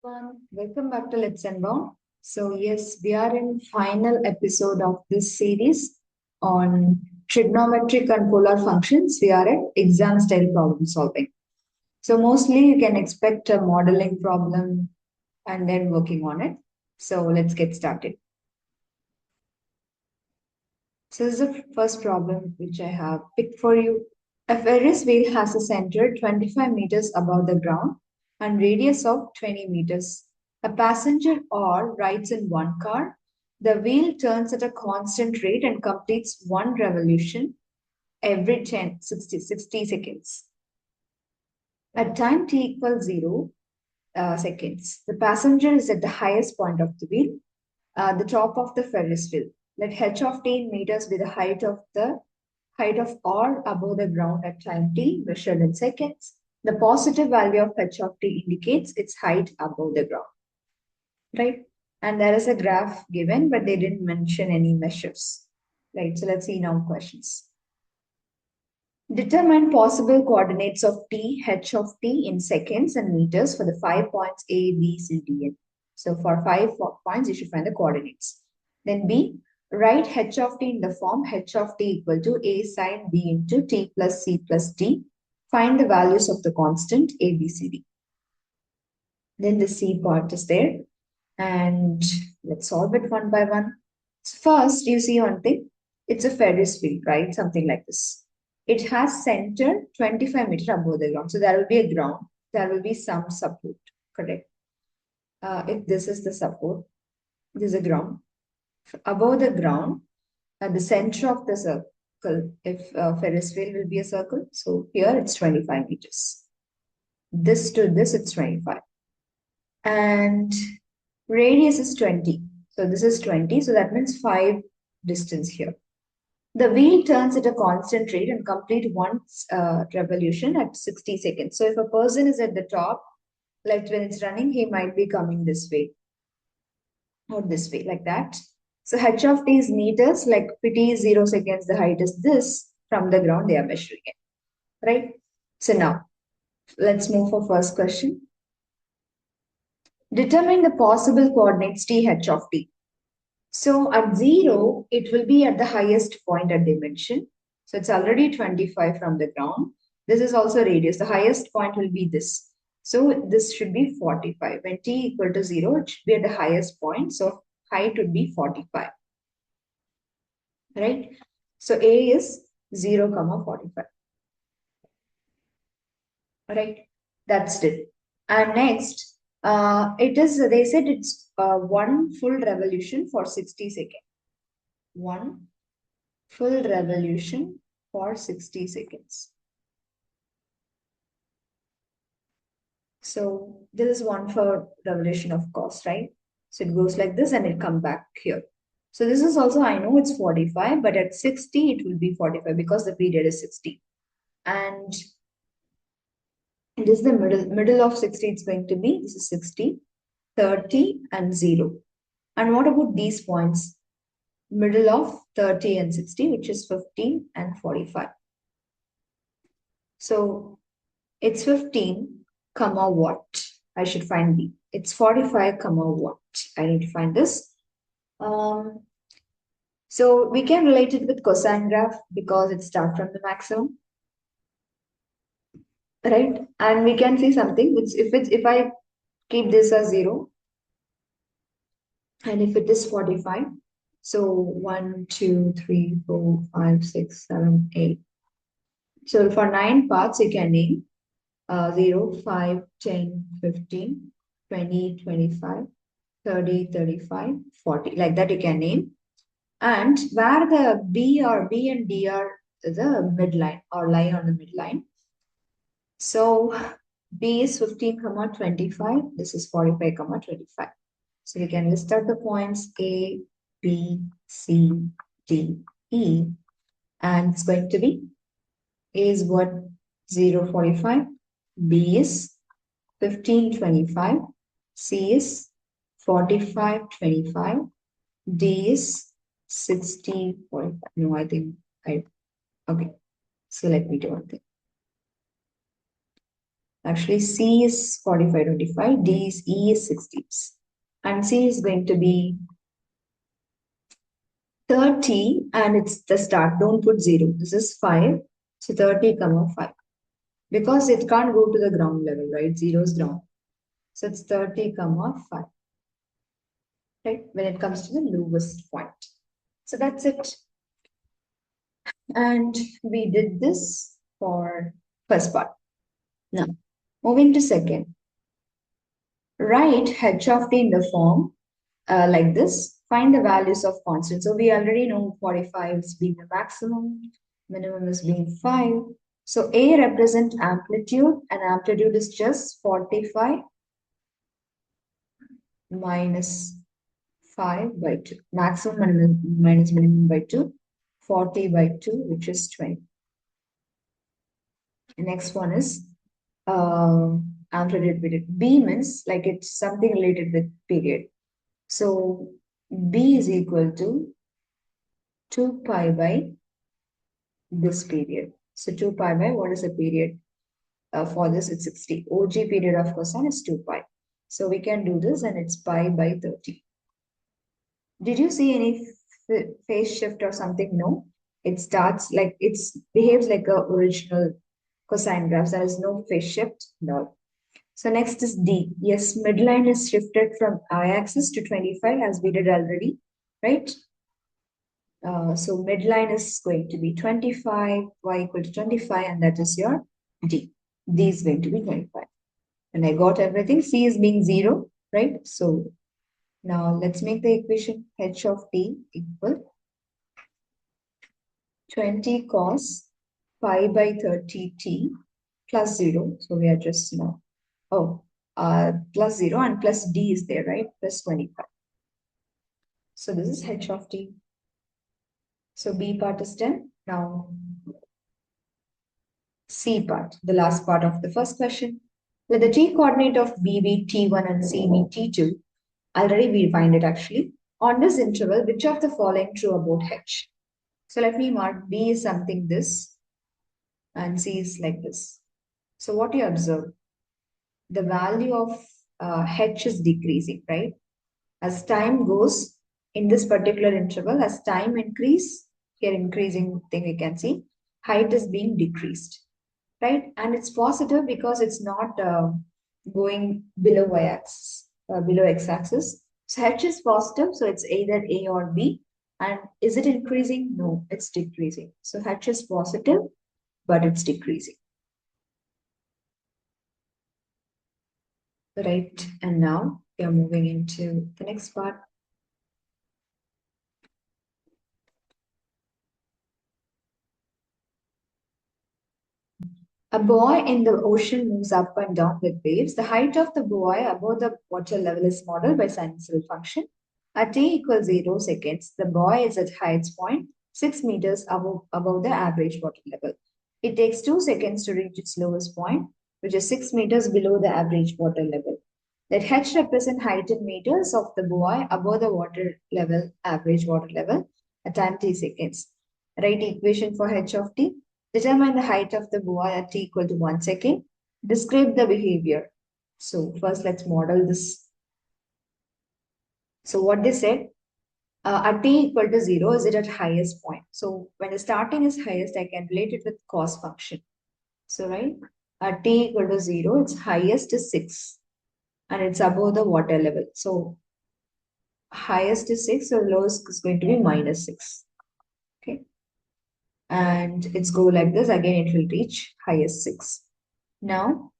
everyone. Welcome back to Let's Unbound. So yes, we are in final episode of this series on trigonometric and polar functions. We are at exam style problem solving. So mostly you can expect a modeling problem and then working on it. So let's get started. So this is the first problem which I have picked for you. A Ferris wheel has a center 25 meters above the ground and radius of 20 meters. A passenger or rides in one car. The wheel turns at a constant rate and completes one revolution every 60 seconds. At time t equals 0 seconds, the passenger is at the highest point of the wheel, the top of the Ferris wheel. Let h of t in meters be the height of r above the ground at time t measured in seconds. The positive value of h of t indicates its height above the ground, right? And there is a graph given, but they didn't mention any measures, right? So let's see now questions. Determine possible coordinates of t, h of t in seconds and meters for the 5 points A, B, C, D, and so for 5 points, you should find the coordinates. Then B, write h of t in the form h of t equal to a sine b into t plus c plus d. Find the values of the constant a, b, c, d. Then the C part is there. And let's solve it one by one. First, you see one thing. It's a Ferris wheel, right? Something like this. It has center 25 meters above the ground. So there will be a ground. There will be some support, correct? If this is the support, this is a ground. Above the ground, at the center of the circle, if Ferris wheel will be a circle, so here it's 25 meters. This to this, it's 25. And radius is 20. So this is 20. So that means 5 distance here. The wheel turns at a constant rate and complete one revolution at 60 seconds. So if a person is at the top, like when it's running, he might be coming this way or this way, like that. So h of t is meters, like t is 0 seconds, the height is this. From the ground, they are measuring it, right? So now, let's move for first question. Determine the possible coordinates t, h of t. So at 0, it will be at the highest point at dimension. So it's already 25 from the ground. This is also radius. The highest point will be this. So this should be 45. When t equal to 0, it should be at the highest point. So height would be 45. Right? So A is 0, 45. Right? That's it. And next, they said it's one full revolution for 60 seconds. One full revolution for 60 seconds. So this is one for revolution, of course, right? So it goes like this and it come back here. So this is also, I know it's 45, but at 60, it will be 45 because the period is 60. And it is the middle of 60, it's going to be, this is 60, 30 and 0. And what about these points? Middle of 30 and 60, which is 15 and 45. So it's 15, comma what? I should find B. It's 45, comma what? I need to find this. So we can relate it with cosine graph because it starts from the maximum. Right? And we can see something which if I keep this as 0 and if it is 45, so 1, 2, 3, 4, 5, 6, 7, 8. So for 9 parts, you can name 0, 5, 10, 15, 20, 25, 30, 35, 40. Like that you can name. And where the B and D are the midline or lie on the midline. So B is 15, 25. This is 45, 25. So you can list out the points A, B, C, D, E. And it's going to be A is what? 0, 45. B is 15, 25. C is 45, 25. D is 60, 45. No, I think okay. So let me do one thing. Actually, C is 45, 25, D is E is 60. And C is going to be 30 and it's the start. Don't put 0. This is 5. So 30 comma 5. Because it can't go to the ground level, right? 0 is ground. So it's 30 comma 5. Right? When it comes to the lowest point. So that's it. And we did this for first part. Now, moving to second. Write h of t in the form like this. Find the values of constants. So we already know 45 is being the maximum, minimum is being 5. So A represent amplitude, and amplitude is just 45 minus 5 by 2. Maximum and minus minimum by 2. 40 by 2, which is 20. The next one is amplitude period. B means like it's something related with period. So B is equal to 2 pi by this period. So 2 pi by what is the period? For this, it's 60. OG period of cosine is 2 pi. So we can do this and it's pi by 30. Did you see any phase shift or something? No. It starts like it behaves like a original cosine graph. There is no phase shift. No. So next is D. Yes, midline is shifted from I-axis to 25 as we did already, right? So midline is going to be 25, y equal to 25, and that is your D. D is going to be 25. And I got everything. C is being 0, right? So now let's make the equation h of t equal 20 cos pi by 30 t plus 0. So we are just now, plus 0 and plus d is there, right? Plus 25. So this is h of t. So B part is done. Now C part, the last part of the first question. Let the t coordinate of B be t1 and C be t2. Already we find it actually. On this interval, which of the following true about h? So let me mark B is something this and C is like this. So what you observe, the value of h is decreasing, right? As time goes in this particular interval, as time increase, here increasing thing we can see, height is being decreased, right? And it's positive because it's not going below y-axis, below x-axis. So h is positive, so it's either A or B. And is it increasing? No, it's decreasing. So h is positive, but it's decreasing. Right, and now we are moving into the next part. A buoy in the ocean moves up and down with waves. The height of the buoy above the water level is modeled by sinusoidal function. At t equals 0 seconds, the buoy is at highest point 6 meters above the average water level. It takes 2 seconds to reach its lowest point, which is 6 meters below the average water level. Let h represent height in meters of the buoy above the water level, average water level, at time t seconds. Write equation for h of t. Determine the height of the buoy at t equal to 1 second. Describe the behavior. So first let's model this. So what they said, at t equal to 0, is it at highest point? So when the starting is highest, I can relate it with cos function. So right, at t equal to 0, its highest is 6 and it's above the water level. So highest is 6, so lowest is going to be minus 6. Okay. And it's go like this. Again, it will reach highest 6. Now,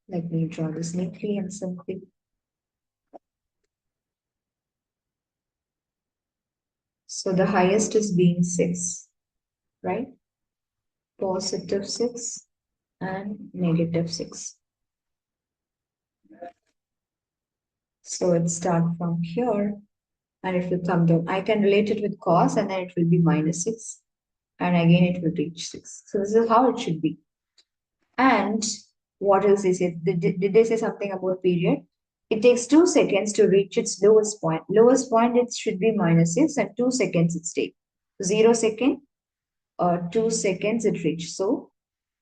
let me draw this neatly and simply. So the highest is being 6, right? Positive 6 and negative 6. So it starts from here and it will come down. I can relate it with cos and then it will be minus 6 and again it will reach 6. So this is how it should be. And what else is it? Did they say something about period? It takes 2 seconds to reach its lowest point. Lowest point, it should be minus 6 and 2 seconds it takes. 0 second or 2 seconds it reaches. So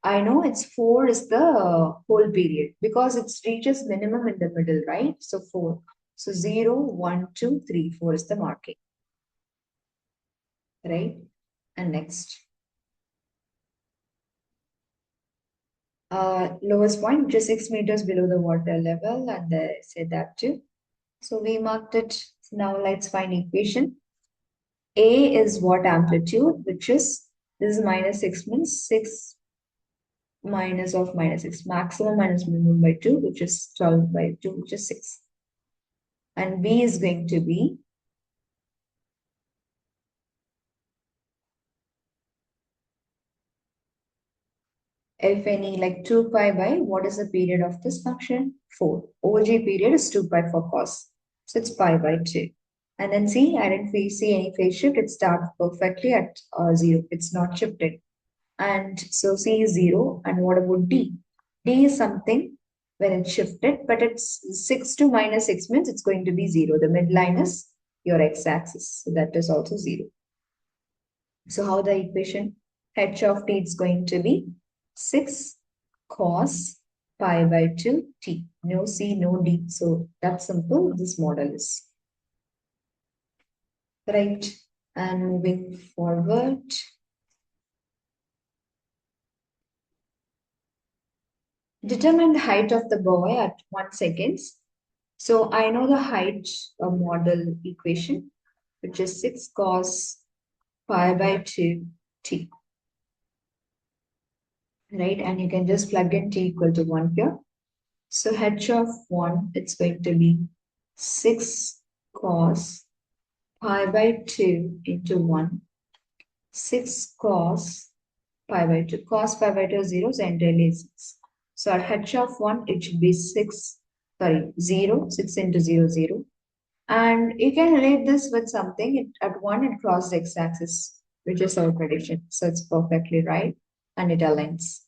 I know it's 4 is the whole period because it reaches minimum in the middle, right? So 4. So 0, 1, 2, 3, 4 is the marking, right? And next. Lowest point, which is 6 meters below the water level, and they said that too. So we marked it. So now let's find equation. A is what amplitude, which is this is minus 6 means 6 minus of minus 6, maximum minus minimum by 2, which is 12 by 2, which is 6. And B is going to be if any like 2 pi by what is the period of this function? 4. OG period is 2 pi for cos. So it's pi by 2. And then see, I didn't see any phase shift. It starts perfectly at 0. It's not shifted. And so C is 0. And what about D? D is something when it's shifted, but it's 6 to minus 6 means it's going to be 0. The midline is your x-axis. So that is also 0. So how the equation h of t is going to be 6 cos pi by 2 t. No C, no D. So that's simple. This model is right. And moving forward. Determine the height of the boy at 1 second. So I know the height model equation, which is 6 cos pi by 2 t. Right? And you can just plug in t equal to 1 here. So h of 1, it's going to be 6 cos pi by 2 into 1. 6 cos pi by 2. Cos pi by 2 is 0, so entirely 6. So our h of 1, it should be 0, 6 into 0, 0. And you can relate this with something. At 1, it crosses the x-axis, which is our prediction. So it's perfectly right, and it aligns.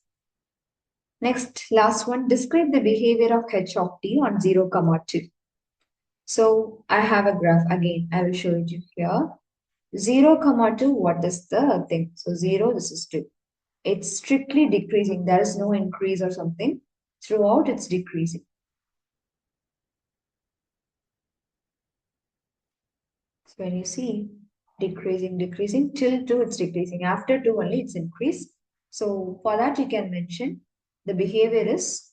Next, last one, describe the behavior of h of t on 0, 2. So I have a graph. Again, I will show it you here. 0, 2, what is the thing? So 0, this is 2. It's strictly decreasing. There is no increase or something. Throughout, it's decreasing. So when you see decreasing, decreasing, till 2, it's decreasing. After 2 only, it's increased. So for that, you can mention the behavior is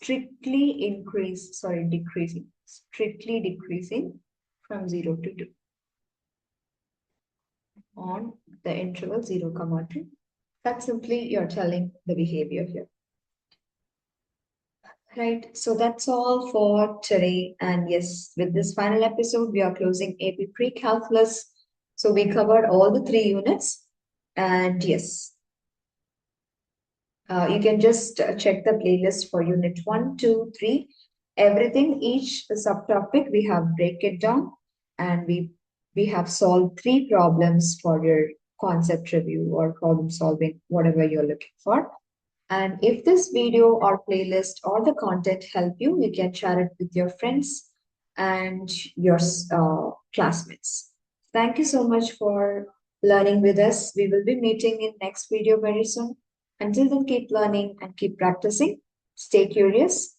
decreasing. Strictly decreasing from 0 to 2 on the interval 0, 2. That's simply you're telling the behavior here. Right, so that's all for today. And yes, with this final episode, we are closing AP Precalculus. So we covered all the 3 units. And yes, you can just check the playlist for unit 1, 2, 3. Everything, each subtopic, we have break it down. And we have solved 3 problems for your concept review or problem solving, whatever you're looking for. And if this video or playlist or the content help you, you can share it with your friends and your classmates. Thank you so much for learning with us. We will be meeting in next video very soon. Until then, keep learning and keep practicing. Stay curious